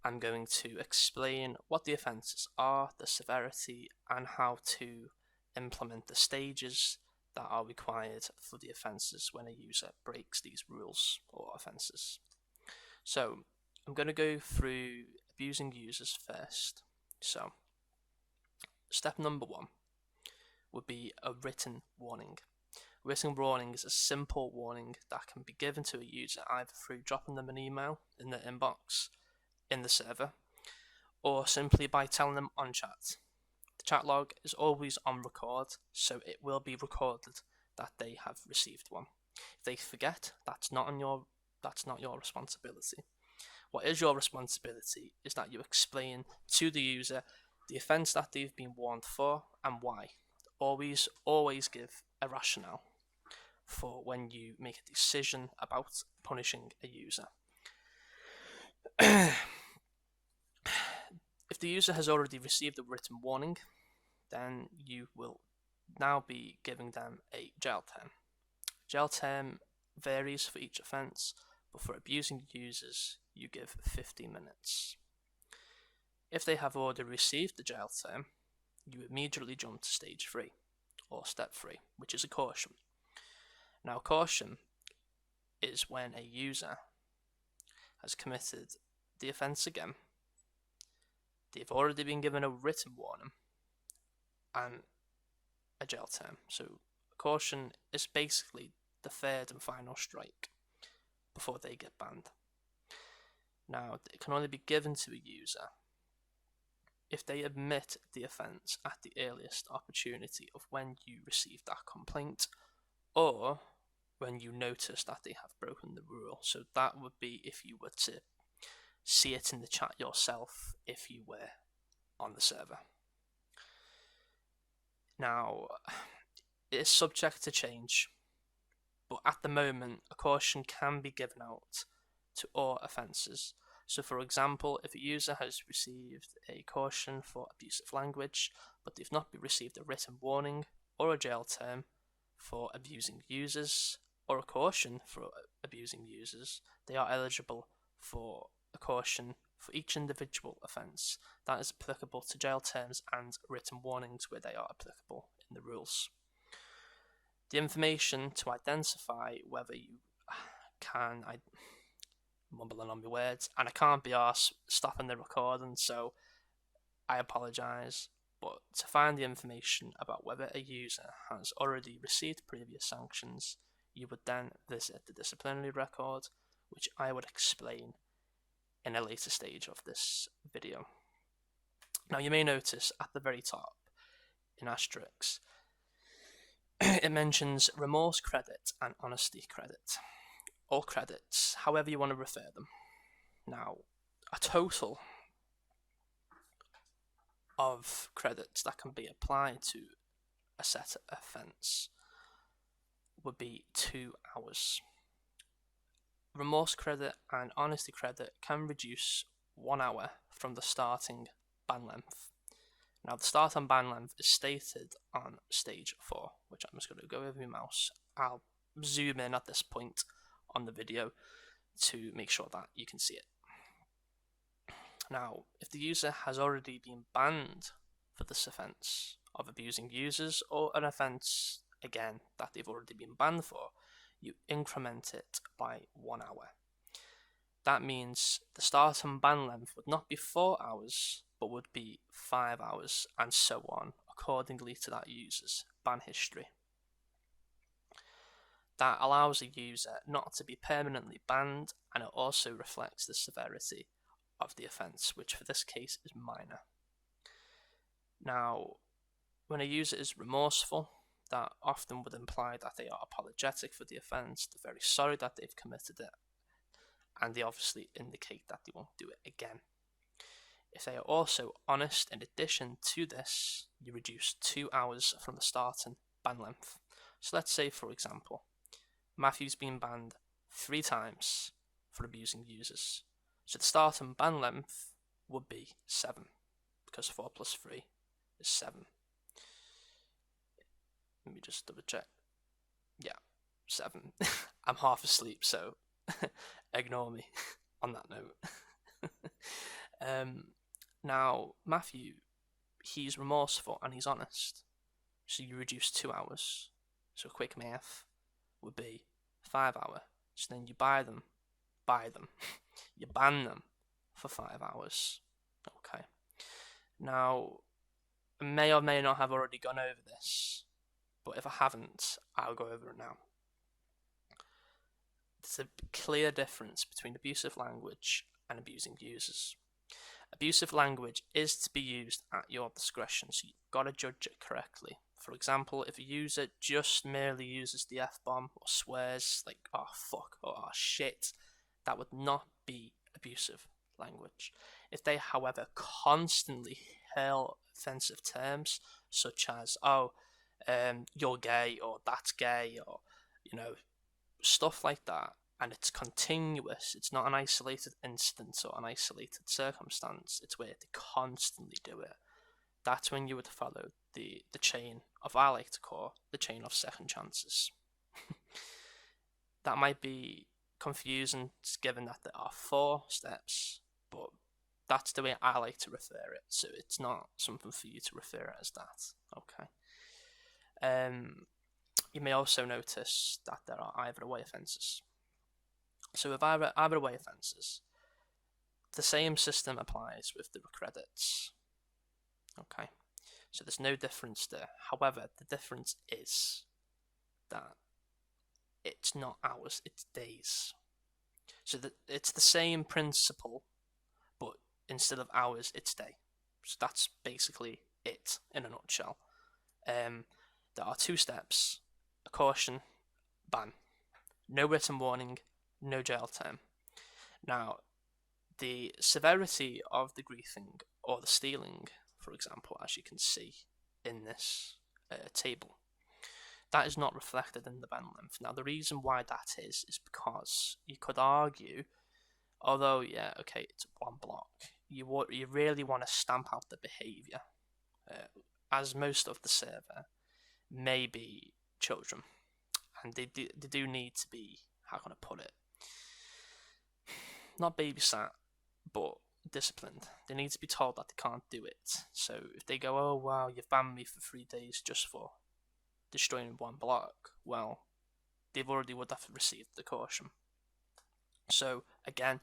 I'm going to explain what the offences are, the severity, and how to implement the stages that are required for the offences when a user breaks these rules or offences. So I'm going to go through abusing users first. So step number 1 would be a written warning. Written warning is a simple warning that can be given to a user either through dropping them an email in their inbox in the server or simply by telling them on chat. The chat log is always on record, so it will be recorded that they have received one. If they forget, that's not your responsibility. What is your responsibility is that you explain to the user the offence that they've been warned for and why. Always give a rationale for when you make a decision about punishing a user. If the user has already received a written warning, then you will now be giving them a jail term. Jail term varies for each offence, but for abusing users, you give 50 minutes. If they have already received the jail term, you immediately jump to stage 3, or step 3, which is a caution. Now, caution is when a user has committed the offence again, they've already been given a written warning, and a jail term. So, caution is basically the third and final strike before they get banned. Now, it can only be given to a user if they admit the offence at the earliest opportunity of when you receive that complaint, or when you notice that they have broken the rule. So that would be if you were to see it in the chat yourself if you were on the server. Now, it is subject to change, but at the moment, a caution can be given out to all offences. So, for example, if a user has received a caution for abusive language, but they've not received a written warning or a jail term for abusing users, or a caution for abusing users, they are eligible for a caution for each individual offence. That is applicable to jail terms and written warnings where they are applicable in the rules. The information to identify whether you can, I mumbling on my words, and I can't be arsed stopping the recording, so I apologise. But to find the information about whether a user has already received previous sanctions, you would then visit the disciplinary record, which I would explain in a later stage of this video. Now, you may notice at the very top, in asterisks, it mentions remorse credit and honesty credit, or credits, however you want to refer them. Now, a total of credits that can be applied to a set offence would be 2 hours. Remorse credit and honesty credit can reduce 1 hour from the starting ban length. Now, the starting ban length is stated on stage 4, which I'm just going to go over my mouse. I'll zoom in at this point on the video to make sure that you can see it. Now, if the user has already been banned for this offence of abusing users, or an offence again that they've already been banned for, you increment it by 1 hour. That means the starting ban length would not be 4 hours, but would be 5 hours, and so on, accordingly to that user's ban history. That allows a user not to be permanently banned, and it also reflects the severity of the offence, which for this case is minor. Now, when a user is remorseful, that often would imply that they are apologetic for the offence, they're very sorry that they've committed it, and they obviously indicate that they won't do it again. If they are also honest in addition to this, you reduce 2 hours from the starting ban length. So let's say, for example, Matthew's been banned 3 times for abusing users. So the starting ban length would be 7, because 4 plus 3 is 7. Let me just double check. Yeah, 7. I'm half asleep, so ignore me on that note. Now, Matthew, he's remorseful and he's honest. So you reduce 2 hours. So quick math would be 5 hours. So then you buy them. You ban them for 5 hours. Okay. Now, I may or may not have already gone over this, but if I haven't, I'll go over it now. There's a clear difference between abusive language and abusing users. Abusive language is to be used at your discretion, so you've got to judge it correctly. For example, if a user just merely uses the F-bomb or swears like, oh fuck, or oh shit, that would not be abusive language. If they, however, constantly hurl offensive terms, such as, oh, you're gay, or that's gay, or, stuff like that, and it's continuous, it's not an isolated incident or an isolated circumstance, it's where they constantly do it, that's when you would follow the chain of, I like to call the chain of second chances. That might be confusing given that there are 4 steps, but that's the way I like to refer it, so it's not something for you to refer it as that. Okay. You may also notice that there are either way offences. So with either way offences, the same system applies with the credits. Okay, so there's no difference there. However, the difference is that it's not hours, it's days. So that it's the same principle, but instead of hours, it's day. So that's basically it in a nutshell. There are 2 steps: a caution, ban, no written warning, no jail term. Now, the severity of the griefing or the stealing, for example, as you can see in this table, that is not reflected in the ban length. Now, the reason why that is because you could argue, although, yeah, okay, it's 1 block, you really want to stamp out the behaviour, as most of the server may be children, and they do need to be, how can I put it, not babysat, but disciplined. They need to be told that they can't do it. So if they go, oh wow, you've banned me for 3 days just for destroying 1 block, well, they've already would have received the caution. So again,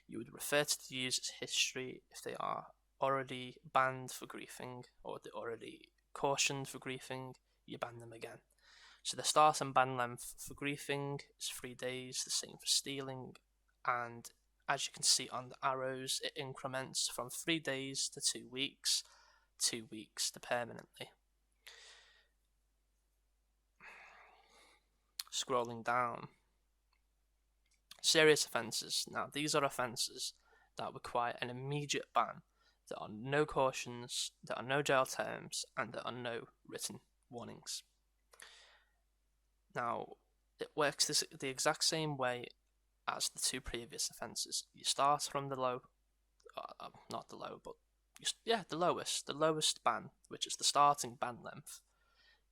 you would refer to the user's history. If they are already banned for griefing, or they're already cautioned for griefing, you ban them again. So the start and ban length for griefing is 3 days, the same for stealing, and as you can see on the arrows, it increments from 3 days to 2 weeks, 2 weeks to permanently. Scrolling down. Serious offences. Now, these are offences that require an immediate ban. There are no cautions, there are no jail terms, and there are no written warnings. Now, it works the exact same way as the 2 previous offences. You start from the low, not the low, but the lowest ban, which is the starting ban length.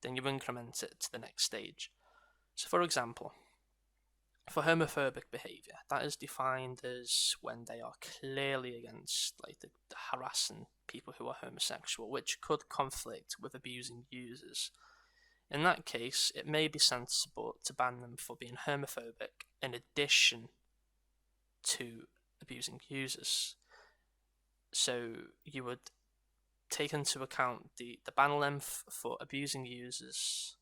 Then you increment it to the next stage. So, for example, for homophobic behaviour, that is defined as when they are clearly against, like, the harassing people who are homosexual, which could conflict with abusing users. In that case, it may be sensible to ban them for being homophobic in addition to abusing users. So you would take into account the ban length for abusing users,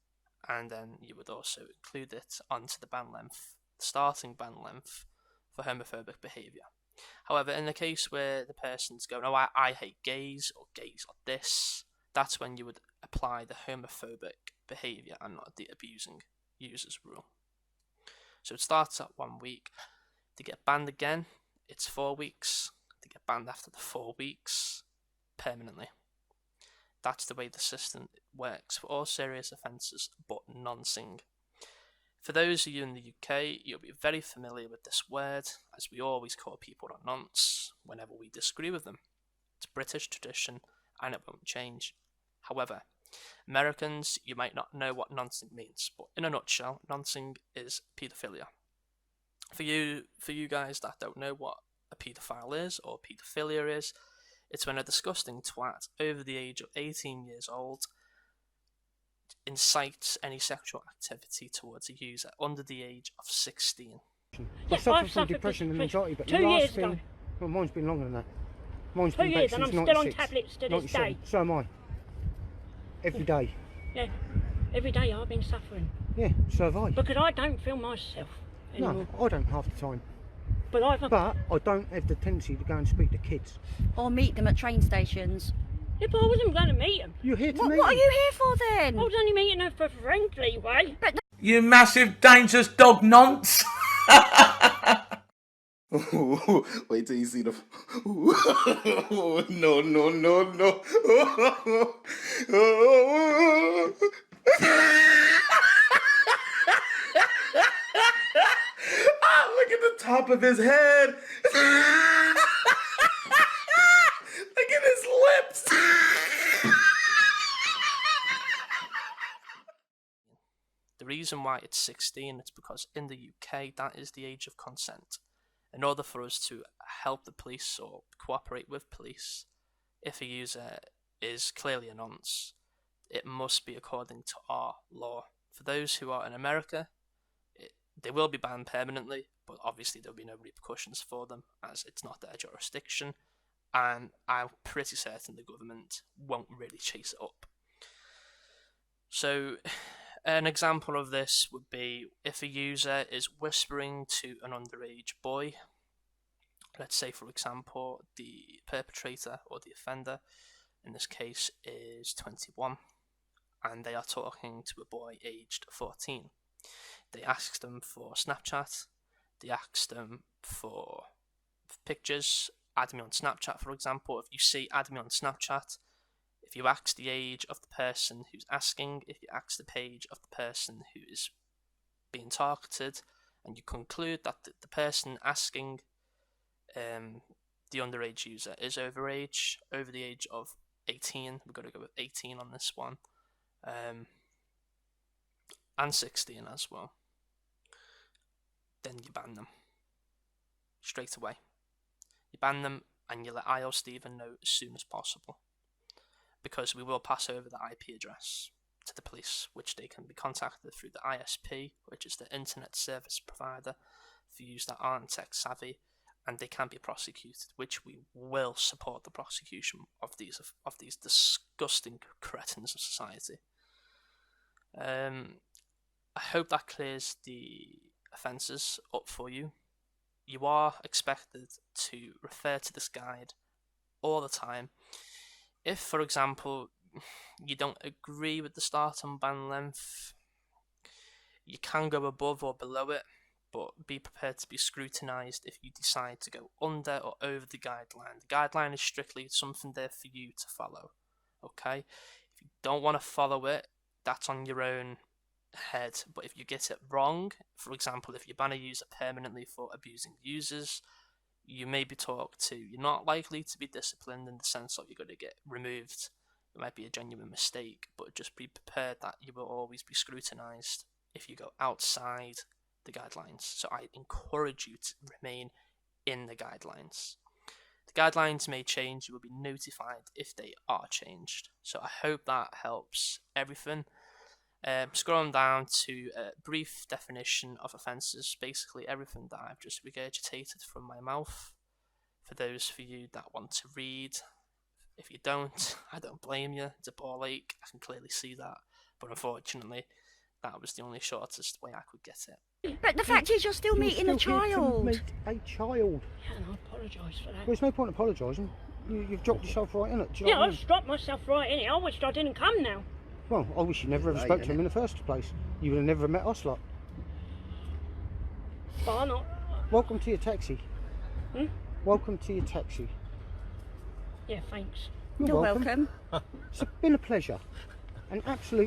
and then you would also include it onto the ban length, the starting ban length for homophobic behaviour. However, in the case where the person's going, oh, I hate gays, or gays are this, that's when you would apply the homophobic behaviour and not the abusing users rule. So it starts at 1 week. They get banned again, it's 4 weeks. They get banned after the 4 weeks permanently. That's the way the system works for all serious offences but noncing. For those of you in the UK, you'll be very familiar with this word, as we always call people a nonce whenever we disagree with them. It's British tradition and it won't change. However, Americans, you might not know what noncing means, but in a nutshell, noncing is paedophilia. For you guys that don't know what a paedophile is or paedophilia is. It's when a disgusting twat over the age of 18 years old incites any sexual activity towards a user under the age of 16. I suffer from depression and anxiety, but 2 years ago. Well, mine's been longer than that. Mine's 2 been years, back and I'm since still on 96, tablets to this 97. day. So am I. Every day. Yeah, every day I've been suffering. Yeah, so have I. Because I don't feel myself anymore. No, I don't half the time. But I don't have the tendency to go and speak to kids. Or meet them at train stations. Yeah, but I wasn't going to meet them. You're here to meet What are them. you here for then? I was only meeting them for a friendly way. But You massive dangerous dog nonce. Wait till you see the. No, no, no, no. Look at the top of his head. Look at his lips. The reason why it's 16 is because in the UK that is the age of consent. In order for us to help the police or cooperate with police, if a user is clearly a nonce, it must be according to our law. For those who are in America, they will be banned permanently, but obviously there will be no repercussions for them as it's not their jurisdiction, and I'm pretty certain the government won't really chase it up. So an example of this would be if a user is whispering to an underage boy. Let's say, for example, the perpetrator or the offender, in this case, is 21, and they are talking to a boy aged 14. They ask them for Snapchat, they ask them for pictures, add me on Snapchat, for example. If you see add me on Snapchat, if you ask the age of the person who's asking, if you ask the page of the person who is being targeted, and you conclude that the person asking the underage user is over the age of 18, we've got to go with 18 on this one, and 16 as well, then you ban them straight away. You ban them and you let IO Stephen know as soon as possible, because we will pass over the IP address to the police, which they can be contacted through the ISP, which is the internet service provider for users that aren't tech savvy, and they can be prosecuted, which we will support the prosecution of these disgusting cretins of society. I hope that clears the offences up for you. You are expected to refer to this guide all the time. If, for example, you don't agree with the starting ban length, you can go above or below it, but be prepared to be scrutinised if you decide to go under or over the guideline. The guideline is strictly something there for you to follow, okay? If you don't want to follow it, that's on your own head, but if you get it wrong, for example, if you ban a user permanently for abusing users, you may be talked to. You're not likely to be disciplined in the sense that you're going to get removed. It might be a genuine mistake, but just be prepared that you will always be scrutinised if you go outside the guidelines. So I encourage you to remain in the guidelines. The guidelines may change. You will be notified if they are changed. So I hope that helps everything. Scrolling down to a brief definition of offences, basically everything that I've just regurgitated from my mouth. For those for you that want to read, if you don't, I don't blame you. It's a ball ache, I can clearly see that. But unfortunately, that was the only shortest way I could get it. But the fact is, you're still meeting a child. Meet a child. Yeah, and I apologise for that. Well, there's no point apologising. You've dropped yourself right in it. Do you know Yeah, what I I've mean? dropped myself right in it. I wished I didn't come now. Well, I wish you never ever spoke to him in the first place. You would have never met us lot. But I'm not. Welcome to your taxi. Welcome to your taxi. Yeah, thanks. You're You're welcome. It's been a pleasure. An absolute